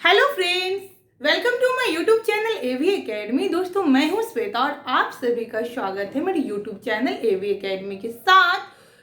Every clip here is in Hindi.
Hello friends, welcome to my YouTube channel AV academy. दोस्तों, मैं हूं श्वेता और आप सभी का स्वागत है मेरे यूट्यूब चैनल एवी एकेडमी के साथ।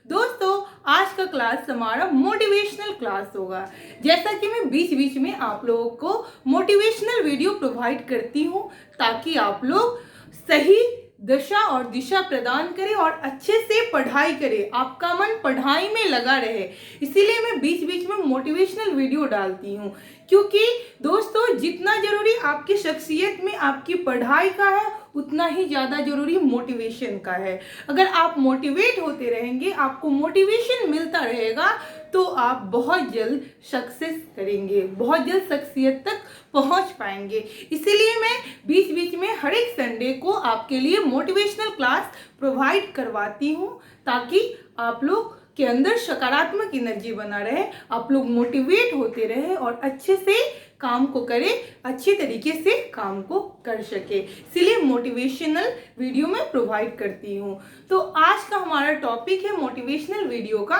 दोस्तों, आज का क्लास हमारा मोटिवेशनल क्लास होगा। जैसा कि मैं बीच बीच में आप लोगों को मोटिवेशनल वीडियो प्रोवाइड करती हूं ताकि आप लोग सही दशा और दिशा प्रदान करें और अच्छे से पढ़ाई करें, आपका मन पढ़ाई में लगा रहे। इसीलिए मैं बीच बीच में मोटिवेशनल वीडियो डालती हूँ, क्योंकि दोस्तों जितना जरूरी आपकी शख्सियत में आपकी पढ़ाई का है उतना ही ज़्यादा जरूरी मोटिवेशन का है। अगर आप मोटिवेट होते रहेंगे, आपको मोटिवेशन मिलता रहेगा, तो आप बहुत जल्द सक्सेस करेंगे, बहुत जल्द शख्सियत तक पहुंच पाएंगे। इसीलिए मैं बीच बीच में हर एक संडे को आपके लिए मोटिवेशनल क्लास प्रोवाइड करवाती हूं ताकि आप लोग के अंदर सकारात्मक एनर्जी बना रहे, आप लोग मोटिवेट होते रहे और अच्छे से काम को करें, अच्छे तरीके से काम को कर सके। इसीलिए मोटिवेशनल वीडियो में प्रोवाइड करती हूँ। तो आज का हमारा टॉपिक है मोटिवेशनल वीडियो का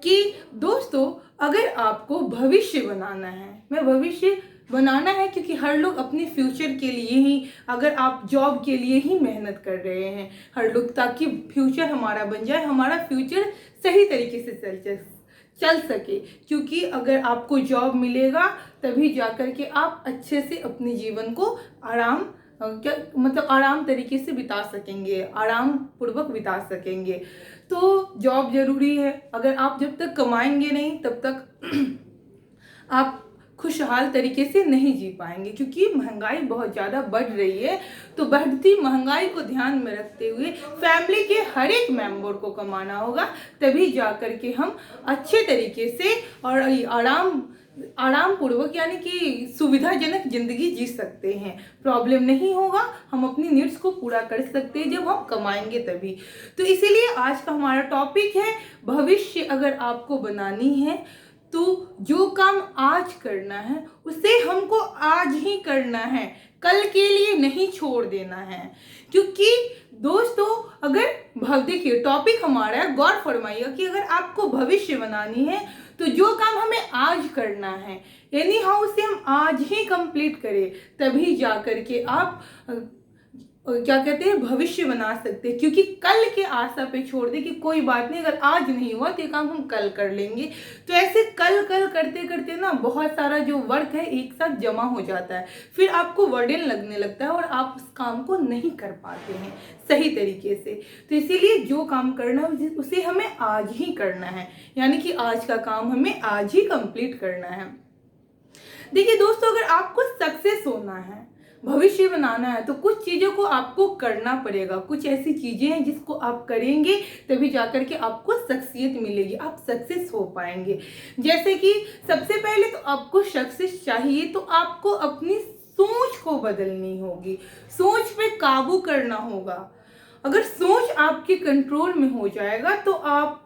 कि दोस्तों, अगर आपको भविष्य बनाना है, मैं भविष्य बनाना है क्योंकि हर लोग अपने फ्यूचर के लिए ही, अगर आप जॉब के लिए ही मेहनत कर रहे हैं हर लोग, ताकि फ्यूचर हमारा बन जाए, हमारा फ्यूचर सही तरीके से चल सके। क्योंकि अगर आपको जॉब मिलेगा तभी जाकर के आप अच्छे से अपने जीवन को आराम तरीके से बिता सकेंगे, आराम पूर्वक बिता सकेंगे। तो जॉब जरूरी है। अगर आप जब तक कमाएंगे नहीं तब तक आप खुशहाल तरीके से नहीं जी पाएंगे, क्योंकि महंगाई बहुत ज़्यादा बढ़ रही है। तो बढ़ती महंगाई को ध्यान में रखते हुए फैमिली के हर एक मेंबर को कमाना होगा, तभी जाकर के हम अच्छे तरीके से और आराम पूर्वक यानी कि सुविधाजनक जिंदगी जी सकते हैं। प्रॉब्लम नहीं होगा, हम अपनी नीड्स को पूरा कर सकते हैं जब हम कमाएंगे तभी। तो इसीलिए आज का हमारा टॉपिक है भविष्य अगर आपको बनानी है तो जो काम आज करना है उसे हमको आज ही करना है, कल के लिए नहीं छोड़ देना है। क्योंकि दोस्तों, अगर देखिए टॉपिक हमारा है, गौर फरमाइएगा कि अगर आपको भविष्य बनानी है तो जो काम हमें आज करना है एनी हाउ उसे हम आज ही कंप्लीट करें, तभी जाकर के आप क्या कहते हैं भविष्य बना सकते हैं। क्योंकि कल के आशा पे छोड़ दे कि कोई बात नहीं, अगर आज नहीं हुआ तो ये काम हम कल कर लेंगे, तो ऐसे कल करते करते ना बहुत सारा जो वर्क है एक साथ जमा हो जाता है, फिर आपको बर्डन लगने लगता है और आप उस काम को नहीं कर पाते हैं सही तरीके से। तो इसीलिए जो काम करना है उसे हमें आज ही करना है, यानी कि आज का काम हमें आज ही कंप्लीट करना है। देखिए दोस्तों, अगर आपको सक्सेस होना है, भविष्य बनाना है, तो कुछ चीजों को आपको करना पड़ेगा। कुछ ऐसी चीजें हैं जिसको आप करेंगे तभी जाकर के आपको शख्सियत मिलेगी, आप सक्सेस हो पाएंगे। जैसे कि सबसे पहले तो आपको सक्सेस चाहिए तो आपको अपनी सोच को बदलनी होगी, सोच पे काबू करना होगा। अगर सोच आपके कंट्रोल में हो जाएगा तो आपको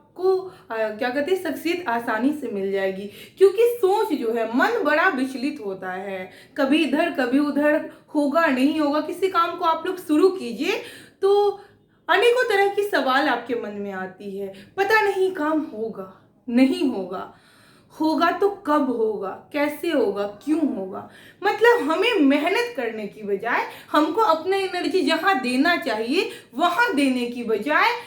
क्या कहते हैं शख्सियत आसानी से मिल जाएगी। क्योंकि सोच जो है, मन बड़ा विचलित होता है, कभी इधर कभी उधर, होगा नहीं होगा। किसी काम को आप लोग शुरू कीजिए तो अनेकों तरह की सवाल आपके मन में आती है, पता नहीं काम होगा नहीं होगा, होगा तो कब होगा, कैसे होगा, क्यों होगा। मतलब हमें मेहनत करने की बजाय हमको अपना एनर्जी जहां देना चाहिए वहां देने की बजाय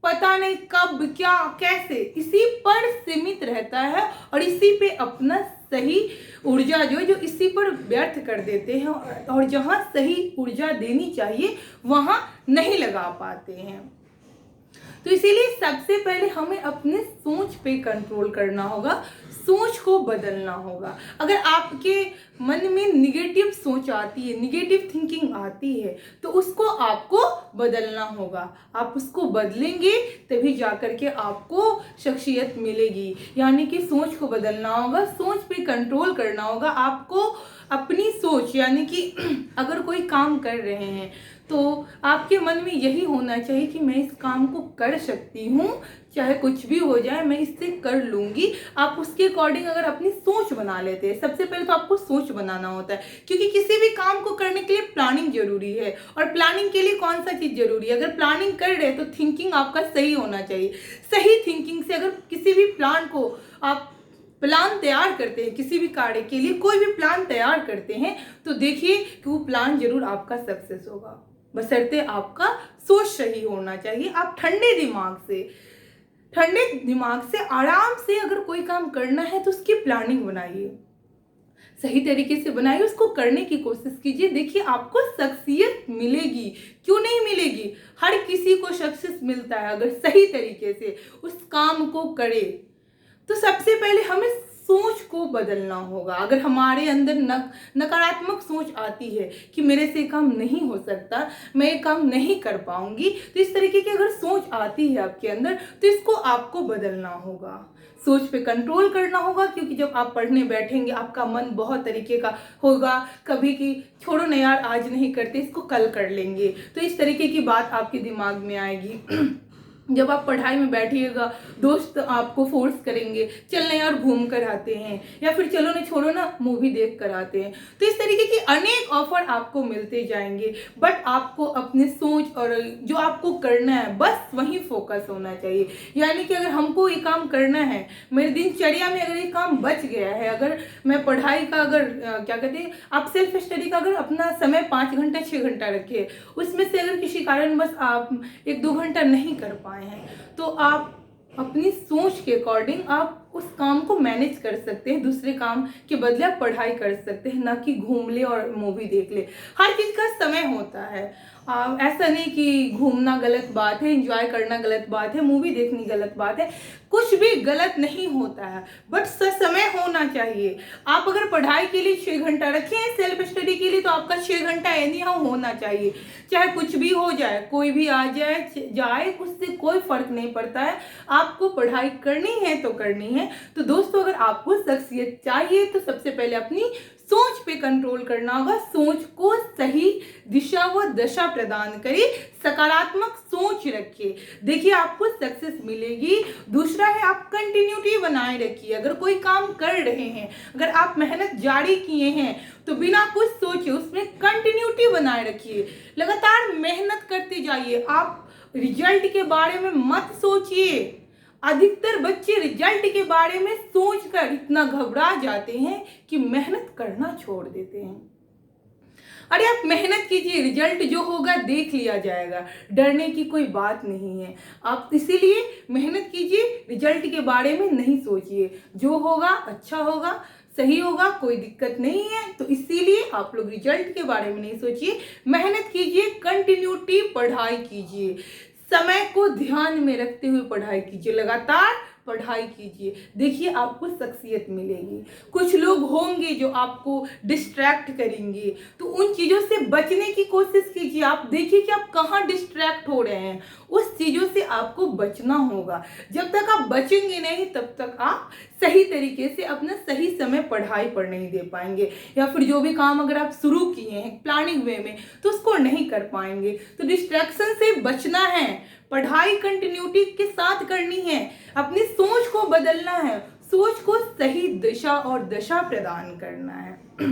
पता नहीं कब क्या कैसे, इसी पर सीमित रहता है और इसी पे अपना सही ऊर्जा जो इसी पर व्यर्थ कर देते हैं और जहां सही ऊर्जा देनी चाहिए वहां नहीं लगा पाते हैं। तो इसीलिए सबसे पहले हमें अपने सोच पे कंट्रोल करना होगा, सोच को बदलना होगा। अगर आपके मन में निगेटिव सोच आती है, निगेटिव थिंकिंग आती है, तो उसको आपको बदलना होगा। आप उसको बदलेंगे तभी जाकर के आपको शख्सियत मिलेगी। यानी कि सोच को बदलना होगा, सोच पे कंट्रोल करना होगा आपको। अपनी सोच यानी कि अगर कोई काम कर रहे हैं तो आपके मन में यही होना चाहिए कि मैं इस काम को कर सकती हूँ, चाहे कुछ भी हो जाए मैं इससे कर लूंगी। आप उसके अकॉर्डिंग अगर अपनी सोच बना लेते हैं, सबसे पहले तो आपको सोच बनाना होता है, क्योंकि किसी भी काम को करने के लिए प्लानिंग जरूरी है। और प्लानिंग के लिए कौन सा चीज जरूरी है, अगर प्लानिंग कर रहे हैं तो थिंकिंग आपका सही होना चाहिए। सही थिंकिंग से अगर किसी भी प्लान को आप प्लान तैयार करते हैं, किसी भी कार्य के लिए कोई भी प्लान तैयार करते हैं, तो देखिए कि वो प्लान जरूर आपका सक्सेस होगा, बशर्ते आपका सोच सही होना चाहिए। आप ठंडे दिमाग से आराम से अगर कोई काम करना है तो उसकी प्लानिंग बनाइए, सही तरीके से बनाइए, उसको करने की कोशिश कीजिए। देखिए आपको सक्सेस मिलेगी, क्यों नहीं मिलेगी? हर किसी को सक्सेस मिलता है अगर सही तरीके से उस काम को करे। तो सबसे पहले हमें सोच को बदलना होगा। अगर हमारे अंदर नकारात्मक सोच आती है कि मेरे से काम नहीं हो सकता, मैं ये काम नहीं कर पाऊंगी, तो इस तरीके की अगर सोच आती है आपके अंदर, तो इसको आपको बदलना होगा, सोच पे कंट्रोल करना होगा। क्योंकि जब आप पढ़ने बैठेंगे आपका मन बहुत तरीके का होगा, कभी कि छोड़ो ना यार आज नहीं करते, इसको कल कर लेंगे, तो इस तरीके की बात आपके दिमाग में आएगी। जब आप पढ़ाई में बैठिएगा, दोस्त आपको फोर्स करेंगे, चल ना यार घूम कर आते हैं, या फिर चलो ना छोड़ो ना मूवी देख कर आते हैं। तो इस तरीके की अनेक ऑफर आपको मिलते जाएंगे, बट आपको अपने सोच और जो आपको करना है बस वहीं फोकस होना चाहिए। यानी कि अगर हमको ये काम करना है, मेरे दिनचर्या में अगर ये काम बच गया है, अगर मैं पढ़ाई का अगर क्या कहते हैं, आप सेल्फ स्टडी का अगर अपना समय 5 घंटा 6 घंटा रखिए, उसमें से अगर किसी कारण बस आप 1-2 घंटा नहीं कर पाए हैं, तो आप अपनी सोच के अकॉर्डिंग आप उस काम को मैनेज कर सकते हैं। दूसरे काम के बदले आप पढ़ाई कर सकते हैं, ना कि घूम ले और मूवी देख ले। हर चीज का समय होता है, ऐसा नहीं कि घूमना गलत बात है, एंजॉय करना गलत बात है, मूवी देखनी गलत बात है, कुछ भी गलत नहीं होता है, बट समय होना चाहिए। आप अगर पढ़ाई के लिए 6 घंटा रखें सेल्फ स्टडी के लिए, तो आपका 6 घंटा एनी हाउ होना चाहिए। चाहे कुछ भी हो जाए, कोई भी आ जाए उससे कोई फर्क नहीं पड़ता है, आपको पढ़ाई करनी है तो करनी है। तो दोस्तों अगर आपको शख्सियत चाहिए तो सबसे पहले अपनी सोच पे कंट्रोल करना होगा, सोच को सही दिशा व दशा प्रदान करिए, सकारात्मक सोच रखिए, देखिए आपको सक्सेस मिलेगी। दूसरा है आप कंटिन्यूटी बनाए रखिए। अगर कोई काम कर रहे हैं, अगर आप मेहनत जारी किए हैं, तो बिना कुछ सोचे उसमें कंटिन्यूटी बनाए रखिए, लगातार मेहनत करते जाइए। आप रिजल्ट के बारे में मत सोचिए। अधिकतर बच्चे रिजल्ट के बारे में सोचकर इतना घबरा जाते हैं कि मेहनत करना छोड़ देते हैं। अरे आप मेहनत कीजिए, रिजल्ट जो होगा देख लिया जाएगा, डरने की कोई बात नहीं है। आप इसीलिए मेहनत कीजिए, रिजल्ट के बारे में नहीं सोचिए, जो होगा अच्छा होगा, सही होगा, कोई दिक्कत नहीं है। तो इसीलिए आप लोग रिजल्ट के बारे में नहीं सोचिए, मेहनत कीजिए, कंटिन्यूटी पढ़ाई कीजिए, समय को ध्यान में रखते हुए पढ़ाई कीजिए, लगातार पढ़ाई कीजिए, देखिए आपको शख्सियत मिलेगी। कुछ लोग होंगे जो आपको डिस्ट्रैक्ट करेंगे, तो उन चीज़ों से बचने की कोशिश कीजिए। आप देखिए कि आप कहाँ डिस्ट्रैक्ट हो रहे हैं, उस चीज़ों से आपको बचना होगा। जब तक आप बचेंगे नहीं तब तक आप सही तरीके से अपना सही समय पढ़ाई पर नहीं दे पाएंगे, या फिर जो भी काम अगर आप शुरू किए हैं प्लानिंग वे में तो उसको नहीं कर पाएंगे। तो डिस्ट्रैक्शन से बचना है, पढ़ाई कंटिन्यूटी के साथ करनी है, अपनी सोच को बदलना है, सोच को सही दिशा और दशा प्रदान करना है।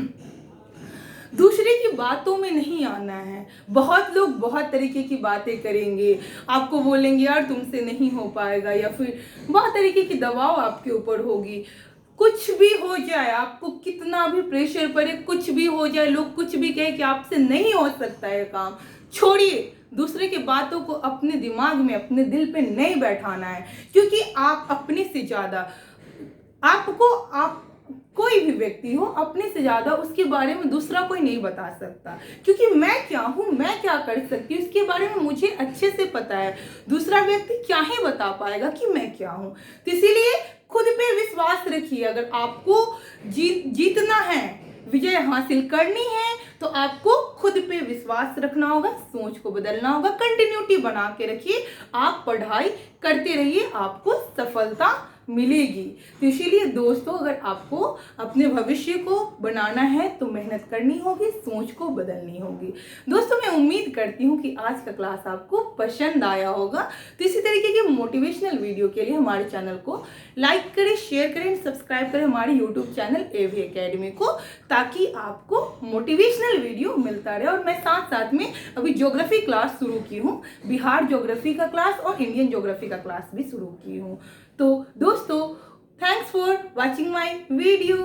दूसरे की बातों में नहीं आना है। बहुत लोग बहुत तरीके की बातें करेंगे, आपको बोलेंगे यार तुमसे नहीं हो पाएगा, या फिर बहुत तरीके की दबाव आपके ऊपर होगी। कुछ भी हो जाए, आपको कितना भी प्रेशर पड़े, कुछ भी हो जाए, लोग कुछ भी कहे कि आपसे नहीं हो सकता है काम, छोड़िए। दूसरे की बातों को अपने दिमाग में, अपने दिल पे नहीं बैठाना है, क्योंकि आप अपने से ज्यादा, आप कोई भी व्यक्ति हो, अपने से ज्यादा उसके बारे में दूसरा कोई नहीं बता सकता। क्योंकि मैं क्या हूँ, मैं क्या कर सकती हूँ, इसके बारे में मुझे अच्छे से पता है। दूसरा व्यक्ति क्या ही बता पाएगा कि मैं क्या हूँ। तो इसीलिए खुद पे विश्वास रखिए। अगर आपको जीतना है, विजय हासिल करनी है, तो आपको खुद पे विश्वास रखना होगा, सोच को बदलना होगा, कंटिन्यूटी बना के रखिए, आप पढ़ाई करते रहिए, आपको सफलता मिलेगी। तो इसीलिए दोस्तों अगर आपको अपने भविष्य को बनाना है तो मेहनत करनी होगी, सोच को बदलनी होगी। दोस्तों मैं उम्मीद करती हूँ कि आज का क्लास आपको पसंद आया होगा। तो इसी तरीके के मोटिवेशनल वीडियो के लिए हमारे चैनल को लाइक करें, शेयर करें, सब्सक्राइब करें हमारे यूट्यूब चैनल एवी एकेडमी को, ताकि आपको मोटिवेशनल वीडियो मिलता रहे। और मैं साथ साथ में अभी ज्योग्राफी क्लास शुरू की हूँ, बिहार ज्योग्राफी का क्लास और इंडियन ज्योग्राफी का क्लास भी शुरू की हूँ। तो दोस्तों thanks for watching my video.